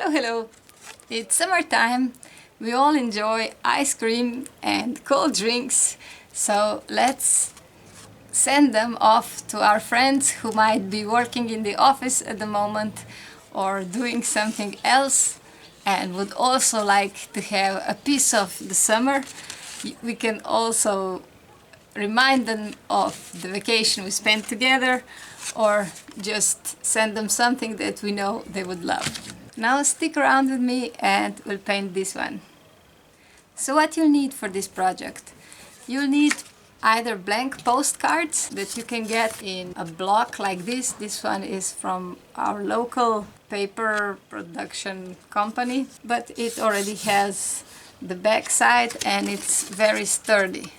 Hello, hello! It's summertime. We all enjoy ice cream and cold drinks, so let's send them off to our friends who might be working in the office at the moment or doing something else and would also like to have a piece of the summer. We can also remind them of the vacation we spent together or just send them something that we know they would love. Now stick around with me and we'll paint this one. So what you'll need for this project? You'll need either blank postcards that you can get in a block like this. This one is from our local paper production company, but it already has the back side and it's very sturdy,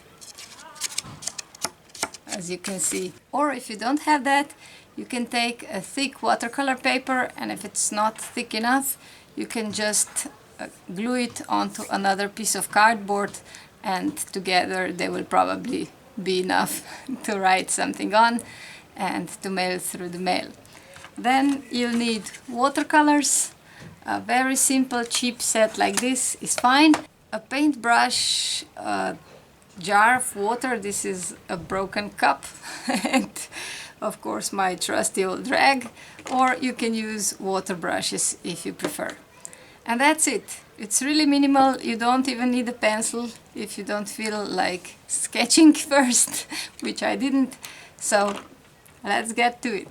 as you can see. Or if you don't have that, you can take a thick watercolor paper, and if it's not thick enough, you can just glue it onto another piece of cardboard, and together they will probably be enough to write something on and to mail through the mail. Then you'll need watercolors. A very simple cheap set like this is fine. A paintbrush, a jar of water, this is a broken cup, and of course my trusty old rag, or you can use water brushes if you prefer. And that's it. It's really minimal. You don't even need a pencil if you don't feel like sketching first, which I didn't. So let's get to it.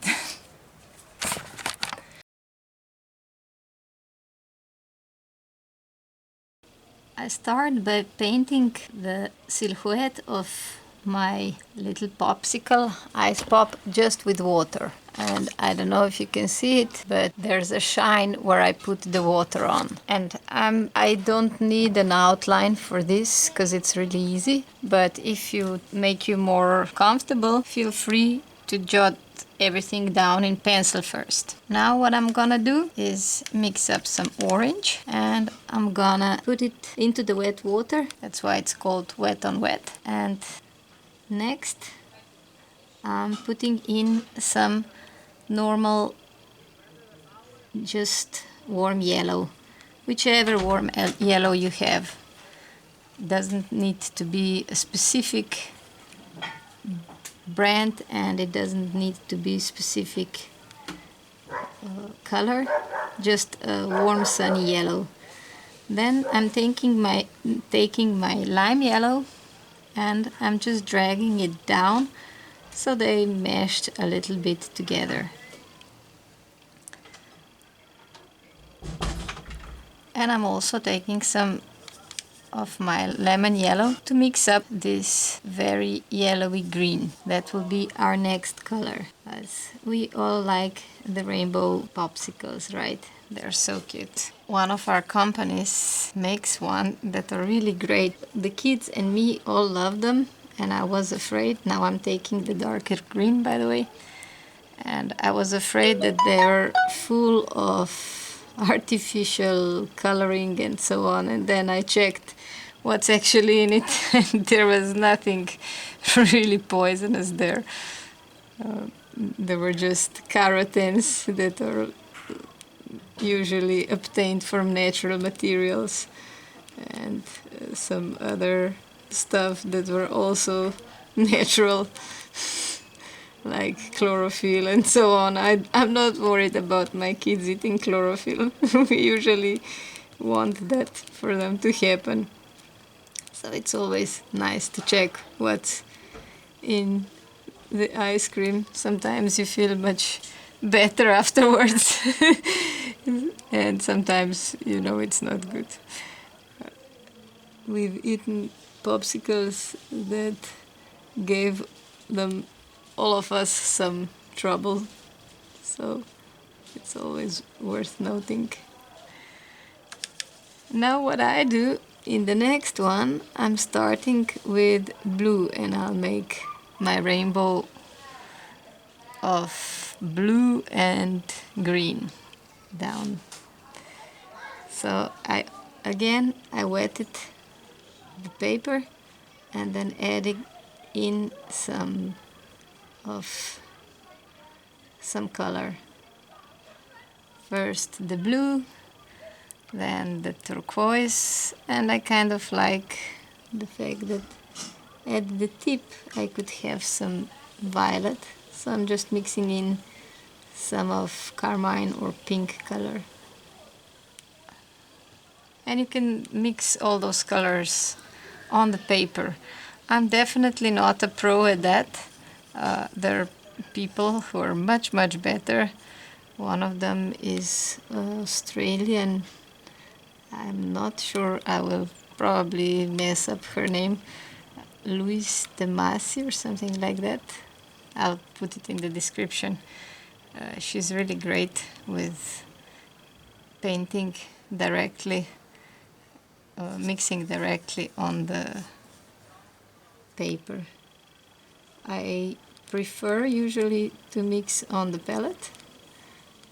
I start by painting the silhouette of my little popsicle, ice pop, just with water. And I don't know if you can see it, but there's a shine where I put the water on. And I don't need an outline for this because it's really easy. But if you make you more comfortable, feel free to jot everything down in pencil first. Now what I'm gonna do is mix up some orange and I'm gonna put it into the wet water. That's why it's called wet on wet. And next I'm putting in some normal, just warm yellow, whichever warm yellow you have. Doesn't need to be a specific brand and it doesn't need to be specific color, just a warm sunny yellow. Then I'm taking my lime yellow and I'm just dragging it down so they meshed a little bit together. And I'm also taking some of my lemon yellow to mix up this very yellowy green. That will be our next color, as we all like the rainbow popsicles, right? They're so cute. One of our companies makes one that are really great. The kids and me all love them, and I was afraid. Now I'm taking the darker green, by the way, and I was afraid that they're full of artificial coloring and so on, and then I checked what's actually in it and there was nothing really poisonous there. There were just carotenes that are usually obtained from natural materials and some other stuff that were also natural, like chlorophyll and so on. I'm not worried about my kids eating chlorophyll. We usually want that for them to happen. So it's always nice to check what's in the ice cream. Sometimes you feel much better afterwards. And sometimes, you know, it's not good. We've eaten popsicles that gave them, all of us, some trouble. So it's always worth noting. Now what I do in the next one, I'm starting with blue and I'll make my rainbow of blue and green down. So I wetted the paper and then adding in some color. First the blue, then the turquoise, and I kind of like the fact that at the tip I could have some violet, so I'm just mixing in some of carmine or pink color. And you can mix all those colors on the paper. I'm definitely not a pro at that. There are people who are much better. One of them is Australian. I'm not sure, I will probably mess up her name. Louise de Masi or something like that. I'll put it in the description. She's really great with painting directly, mixing directly on the paper. I prefer usually to mix on the palette,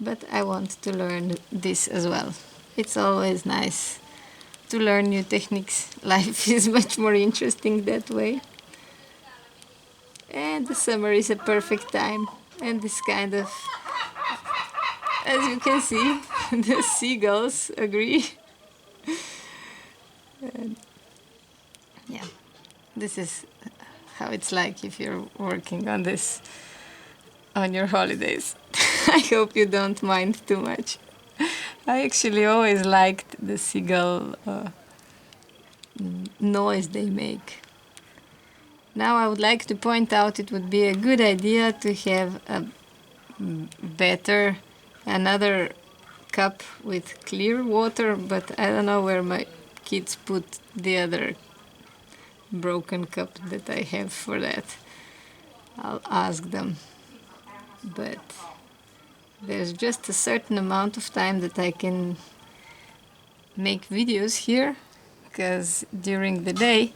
but I want to learn this as well. It's always nice to learn new techniques. Life is much more interesting that way. And the summer is a perfect time. And this kind of, as you can see, the seagulls agree. And yeah, this is how it's like if you're working on this on your holidays. I hope you don't mind too much. I actually always liked the seagull noise they make. Now I would like to point out it would be a good idea to have a better, another cup with clear water, but I don't know where my kids put the other broken cup that I have for that. I'll ask them. But there's just a certain amount of time that I can make videos here, because during the day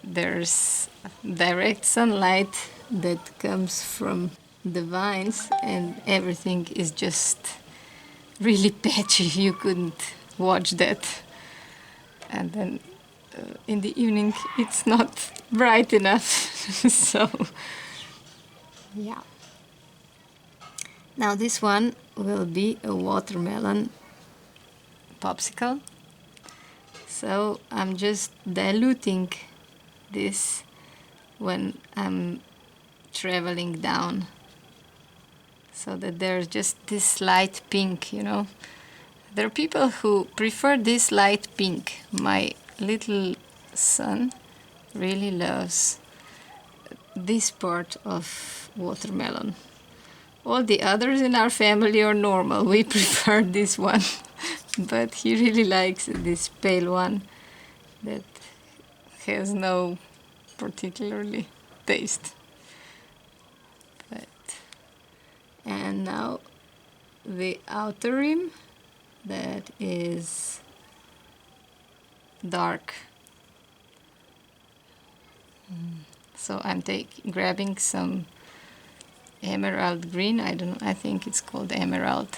there's direct sunlight that comes from the vines and everything is just really patchy. You couldn't watch that. And then in the evening it's not bright enough. So yeah. Now this one will be a watermelon popsicle. So I'm just diluting this when I'm traveling down, so that there's just this light pink, you know. There are people who prefer this light pink. My little son really loves this part of watermelon. All the others in our family are normal. We prefer this one. But he really likes this pale one that has no particularly taste. And now the outer rim, that is dark. So I'm grabbing some emerald green. I don't know, I think it's called emerald.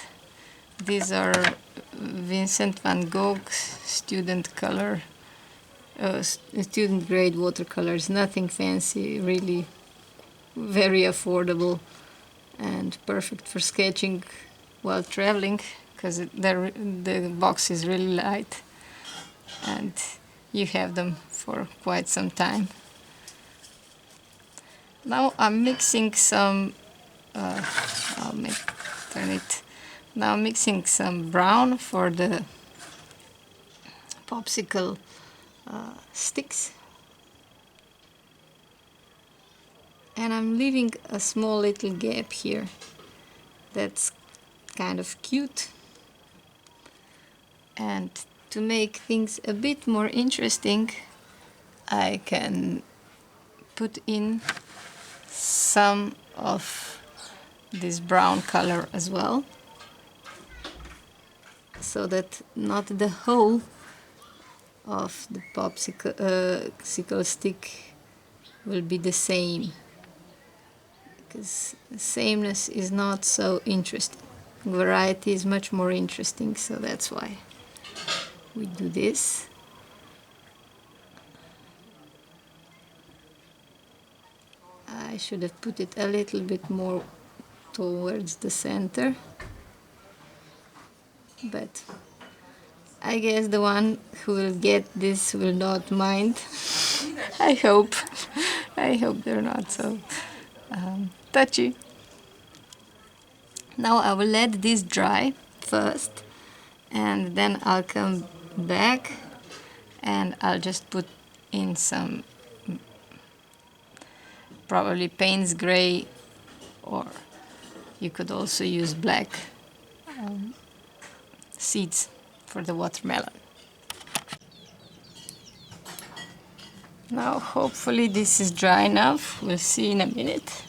These are Vincent van Gogh's student color, student grade watercolors. Nothing fancy, really very affordable and perfect for sketching while traveling, because the box is really light and you have them for quite some time. Now I'm mixing some, turn it. Now I'm mixing some brown for the popsicle sticks. And I'm leaving a small little gap here. That's kind of cute. And to make things a bit more interesting, I can put in some of this brown color as well, so that not the whole of the popsicle stick will be the same, because sameness is not so interesting. Variety is much more interesting, so that's why we do this. I should have put it a little bit more towards the center, but I guess the one who will get this will not mind. I hope. I hope they're not so touchy. Now I will let this dry first, and then I'll come back and I'll just put in some probably Payne's gray, or you could also use black seeds for the watermelon. Now hopefully this is dry enough, we'll see in a minute.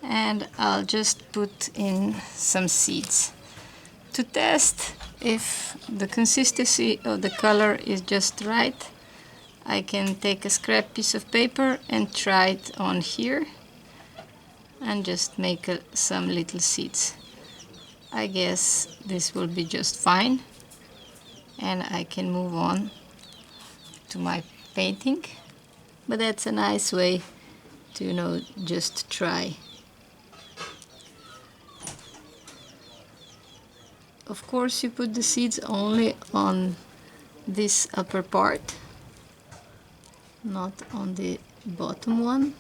And I'll just put in some seeds to test if the consistency of the color is just right. I can take a scrap piece of paper and try it on here and just make some little seeds. I guess this will be just fine, and I can move on to my painting. But that's a nice way to, just try. Of course, you put the seeds only on this upper part, not on the bottom one.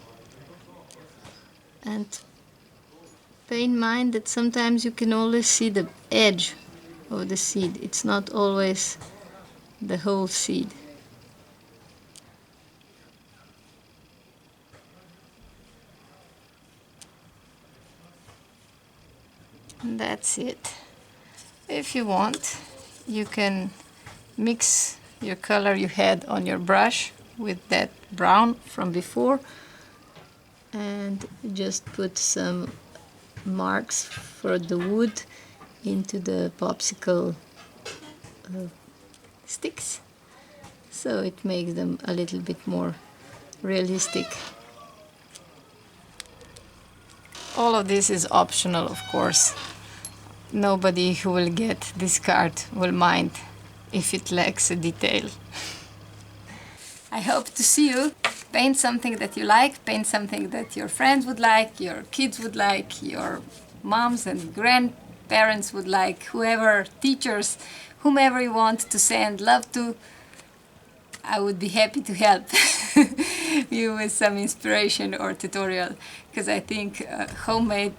And bear in mind that sometimes you can only see the edge of the seed. It's not always the whole seed. And that's it. If you want, you can mix your color you had on your brush with that brown from before and just put some marks for the wood into the popsicle sticks, so it makes them a little bit more realistic. All of this is optional, of course. Nobody who will get this card will mind if it lacks a detail. I hope to see you paint something that you like, paint something that your friends would like, your kids would like, your moms and grandparents would like, whoever, teachers, whomever you want to send love to. I would be happy to help you with some inspiration or tutorial, because I think homemade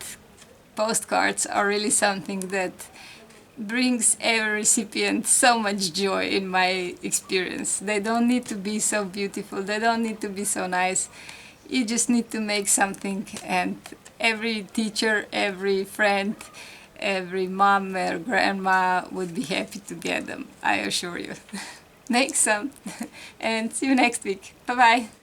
postcards are really something that brings every recipient so much joy in my experience. They don't need to be so beautiful, they don't need to be so nice. You just need to make something, and every teacher, every friend, every mom or grandma would be happy to get them, I assure you. Make some and see you next week. Bye bye.